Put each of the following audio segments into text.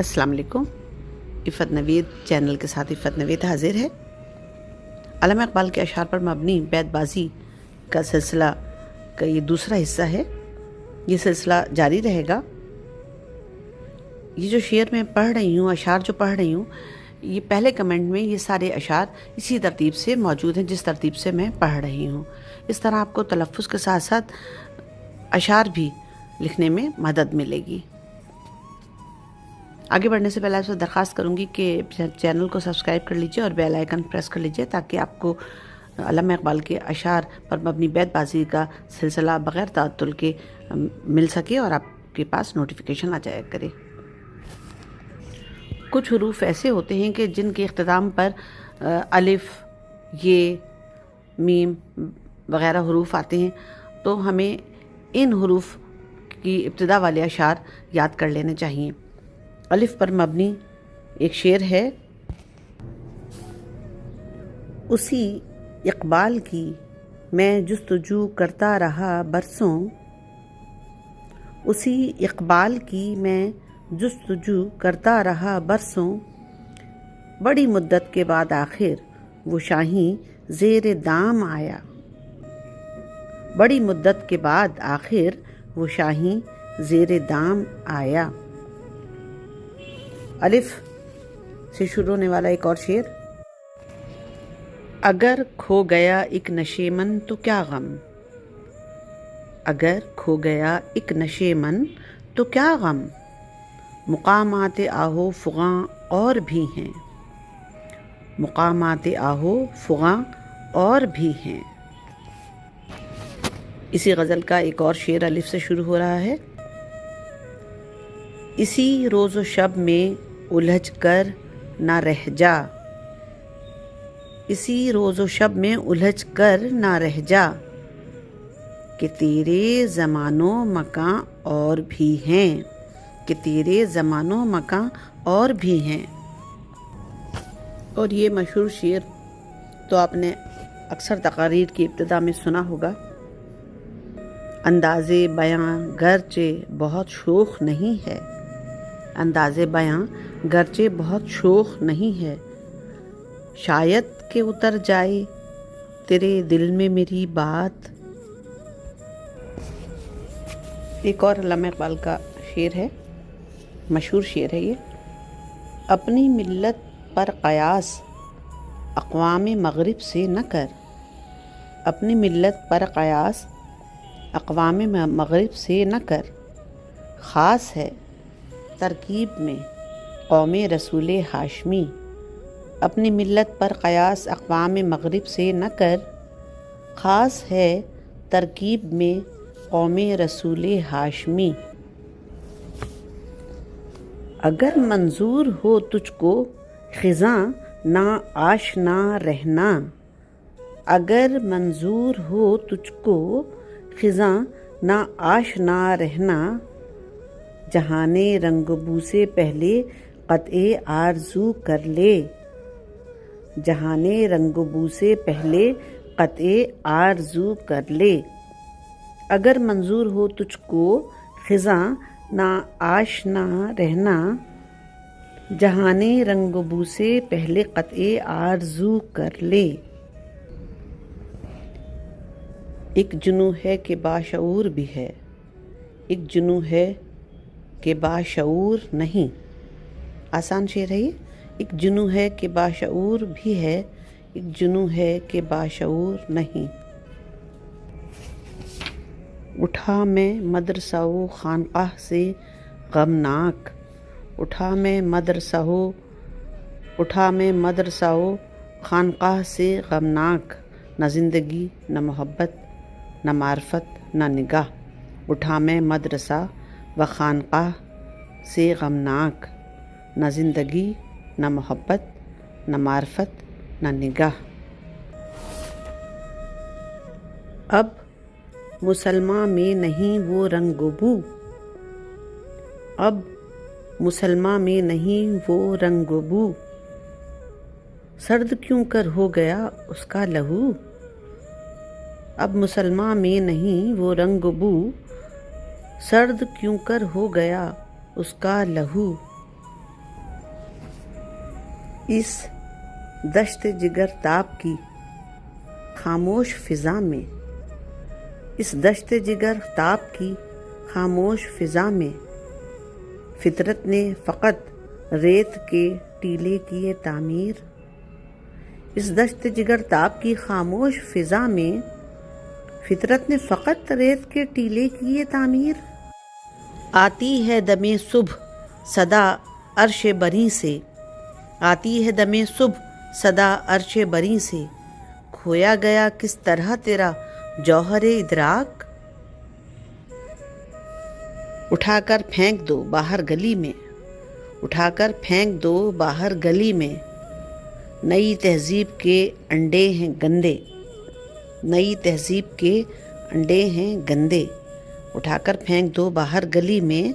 अस्सलाम वालेकुम। इफ़त नवीद चैनल के साथ इफ़त नवीद हाजिर है। अल्लामा इक़बाल के अशार पर मबनी बैतबाज़ी का सिलसिला का ये दूसरा हिस्सा है। ये सिलसिला जारी रहेगा। ये जो शेर मैं पढ़ रही हूँ, अशार जो पढ़ रही हूँ, ये पहले कमेंट में ये सारे अशार इसी तरतीब से मौजूद हैं जिस तरतीब से मैं पढ़ रही हूँ। इस तरह आपको तलफ़्फ़ुज़ के साथ साथ अशार भी लिखने में मदद मिलेगी। आगे बढ़ने से पहले आपसे दरख्वास्त करूंगी कि चैनल को सब्सक्राइब कर लीजिए और बेल आइकन प्रेस कर लीजिए ताकि आपको अल्लामा इक़बाल के अशार पर मबनी बैतबाज़ी का सिलसिला बग़ैर ताअत्तुल के मिल सके और आपके पास नोटिफिकेशन आ जाया करे। कुछ हुरूफ ऐसे होते हैं कि जिनके इख्तिताम पर अलिफ, ये, मीम वग़ैरह हुरूफ आते हैं, तो हमें इन हुरूफ की इब्तिदा वाले अशार याद कर लेने चाहिए। अलिफ पर मबनी एक शेर है। उसी इक़बाल की मैं जुस्तजू करता रहा बरसों, उसी इक़बाल की मैं जुस्तजू करता रहा बरसों, बड़ी मुद्दत के बाद आखिर वो शाही ज़ेर दाम आया, बड़ी मुद्दत के बाद आखिर वो शाही ज़ेर दाम आया। अलिफ से शुरू होने वाला एक और शेर। अगर खो गया एक नशेमन तो क्या गम, अगर खो गया एक नशेमन तो क्या गम, मुकामात आहो फुगां और भी हैं, मुकामात आहो फुगां और भी हैं। इसी गज़ल का एक और शेर अलिफ से शुरू हो रहा है। इसी रोज़ शब में उलझ कर ना रह जा, इसी रोज़ो शब में उलझ कर ना रह जा, कि तेरे ज़मानो मकां और भी हैं, कि तेरे ज़मानो मकां और भी हैं। और ये मशहूर शेर तो आपने अक्सर तकारीर की इब्तिदा में सुना होगा। अंदाज़े बयां गरचे बहुत शोख नहीं है, अंदाज़े बयां गरचे बहुत शोख नहीं है, शायद के उतर जाए तेरे दिल में मेरी बात। एक और अल्लामा इक़बाल का शेर है, मशहूर शेर है ये। अपनी मिल्लत पर क़यास अक़वाम मग़रिब से न कर, अपनी मिल्लत पर क़यास अक़वाम मग़रिब से न कर, ख़ास है तरकीब में कौमे रसूल हाशमी, अपनी मिल्लत पर क़यास अक़वाम मग़रिब से न कर, ख़ास है तरकीब में कौमे रसूल हाशमी। अगर मंजूर हो तुझको ख़िज़ां ना आशना रहना, अगर मंजूर हो तुझको ख़िज़ां ना आशना रहना, जहाने रंगबू से पहले क़त्ए आरज़ू कर ले, जहाने रंगबू से पहले क़त्ए आरज़ू कर ले। अगर मंजूर हो तुझको ख़िज़ां ना आशना रहना, जहाने रंगबू से पहले क़त्ए आरज़ू कर ले। एक जुनू है कि बाशऊर भी है, एक जुनू है कि बाशऊर नहीं। आसान शेर है ये। एक जुनू है कि बाशऊर भी है, एक जुनू है कि बाशऊर नहीं। उठा मैं मदरसाओ खानकाह से गमनाक, उठा मैं मदरसाओ, उठा मैं मदरसाओ खानकाह से गमनाक, न ज़िंदगी न मोहब्बत न मार्फत न निगाह। उठा मैं मदरसा व खानकाह से गमनाक, न ज़िंदगी न मोहब्बत न मार्फत न निगाह। अब मुसलमान में नहीं वो रंगबू, अब मुसलमान में नहीं वो रंगबू, सर्द क्यों कर हो गया उसका लहू। अब मुसलमान में नहीं वो रंगबू, सर्द क्यों कर हो गया उसका लहू। اس دشت جگر تاب کی خاموش فضا میں، اس دشت جگر تاب کی خاموش فضا میں فطرت نے فقط ریت کے ٹیلے کیے تعمیر، اس دشت جگر تاب کی خاموش فضا میں فطرت نے فقط ریت کے ٹیلے کیے تعمیر۔ آتی ہے دم صبح صدا عرش بری سے، آتی ہے دم صبح صدا عرش بری سے، کھویا گیا کس طرح تیرا جوہر ادراک، اٹھا کر پھینک دو باہر گلی میں، اٹھا کر پھینک دو باہر گلی میں، نئی تہذیب کے انڈے ہیں گندے، نئی تہذیب کے انڈے ہیں گندے، اٹھا کر پھینک دو باہر گلی میں،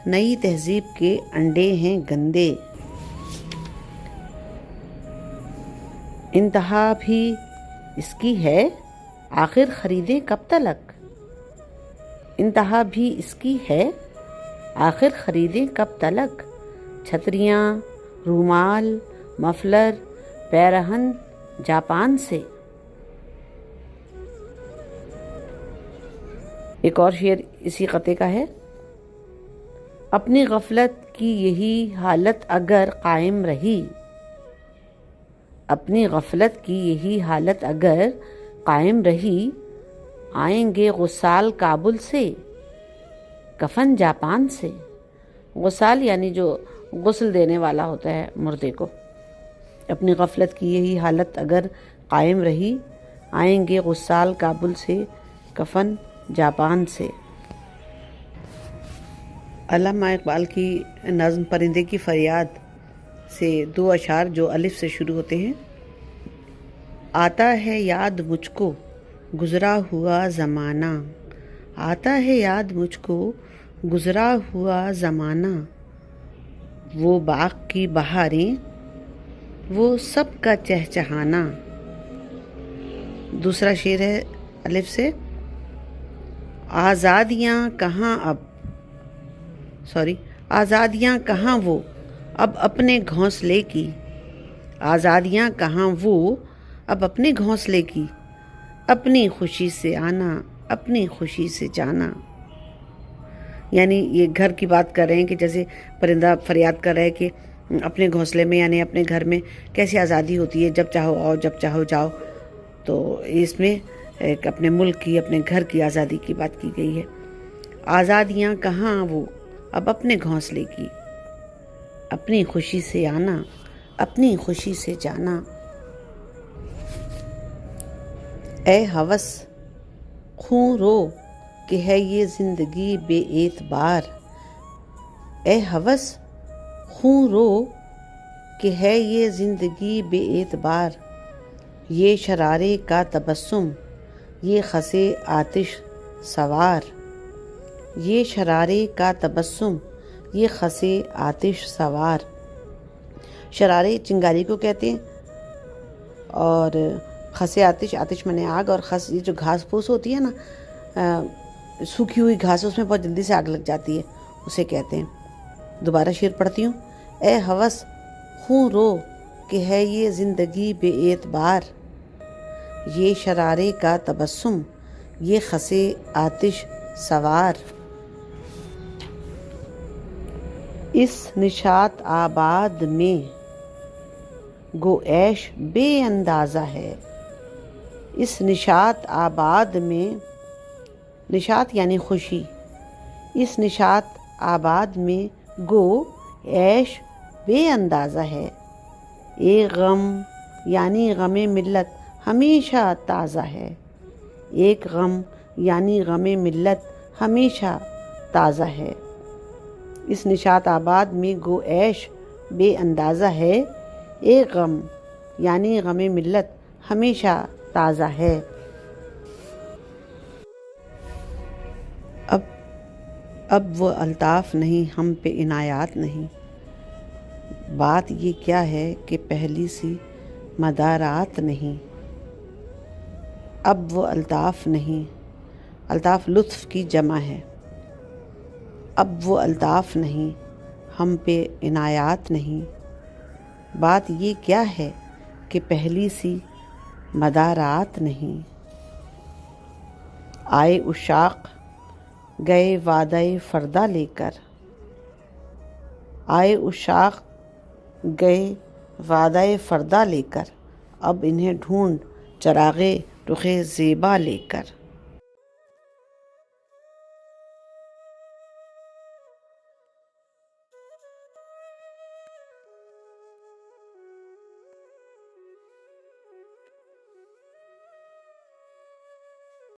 نئی تہذیب کے انڈے ہیں گندے۔ انتہا بھی اس کی ہے آخر خریدے کب تلک، انتہا بھی اس کی ہے آخر خریدے کب تلک، چھتریاں، رومال، مفلر، پیرہن جاپان سے۔ ایک اور شعر اسی قطعے کا ہے۔ اپنی غفلت کی یہی حالت اگر قائم رہی، اپنی غفلت کی یہی حالت اگر قائم رہی، آئیں گے غسال کابل سے، کفن جاپان سے۔ غسال یعنی جو غسل دینے والا ہوتا ہے مردے کو۔ اپنی غفلت کی یہی حالت اگر قائم رہی، آئیں گے غسال کابل سے، کفن جاپان سے۔ علامہ اقبال کی نظم پرندے کی فریاد سے دو اشعار جو الف سے شروع ہوتے ہیں۔ آتا ہے یاد مجھ کو گزرا ہوا زمانہ، آتا ہے یاد مجھ کو گزرا ہوا زمانہ، وہ باغ کی بہاریں، وہ سب کا چہچہانا۔ دوسرا شعر ہے الف سے۔ آزادیاں کہاں آزادیاں کہاں وہ اب اپنے گھونسلے کی، آزادیاں کہاں وہ اب اپنے گھونسلے کی، اپنی خوشی سے آنا، اپنی خوشی سے جانا۔ یعنی یہ گھر کی بات کر رہے ہیں کہ جیسے پرندہ فریاد کر رہا ہے کہ اپنے گھونسلے میں یعنی اپنے گھر میں کیسی آزادی ہوتی ہے، جب چاہو آؤ جب چاہو جاؤ۔ تو اس میں ایک اپنے ملک کی، اپنے گھر کی آزادی کی بات کی گئی ہے۔ آزادیاں کہاں وہ اب اپنے گھونسلے کی، اپنی خوشی سے آنا، اپنی خوشی سے جانا۔ اے ہوس خوں رو کہ ہے یہ زندگی بے اعتبار، اے ہوس خوں رو کہ ہے یہ زندگی بے اعتبار، یہ شرارے کا تبسم، یہ خسے آتش سوار، یہ شرارے کا تبسم، یہ خسے آتش سوار۔ شرارے چنگاری کو کہتے ہیں، اور خسے آتش، آتش منے آگ، اور خس یہ جو گھاس پھوس ہوتی ہے نا، سوکھی ہوئی گھاس، اس میں بہت جلدی سے آگ لگ جاتی ہے، اسے کہتے ہیں۔ دوبارہ شعر پڑھتی ہوں۔ اے ہوس خوں رو کہ ہے یہ زندگی بے اعتبار، یہ شرارے کا تبسم، یہ خسے آتش سوار۔ اس نشاط آباد میں گو عیش بے اندازہ ہے، اس نشاط آباد میں، نشاط یعنی خوشی، اس نشاط آباد میں گو عیش بے اندازہ ہے، ایک غم یعنی غم ملت ہمیشہ تازہ ہے، ایک غم یعنی غم ملت ہمیشہ تازہ ہے۔ اس نشاط آباد میں گو عیش بے اندازہ ہے، ایک غم یعنی غم ملت ہمیشہ تازہ ہے۔ اب وہ الطاف نہیں، ہم پہ عنایات نہیں، بات یہ کیا ہے کہ پہلی سی مدارات نہیں۔ اب وہ الطاف نہیں، الطاف لطف کی جمع ہے۔ اب وہ الطاف نہیں، ہم پہ عنایات نہیں، بات یہ کیا ہے کہ پہلی سی مدارات نہیں۔ آئے عشاق گئے وعدہ فردا لے کر، آئے عشاق گئے وعدہ فردا لے کر، اب انہیں ڈھونڈ چراغ رخ زیبا لے کر۔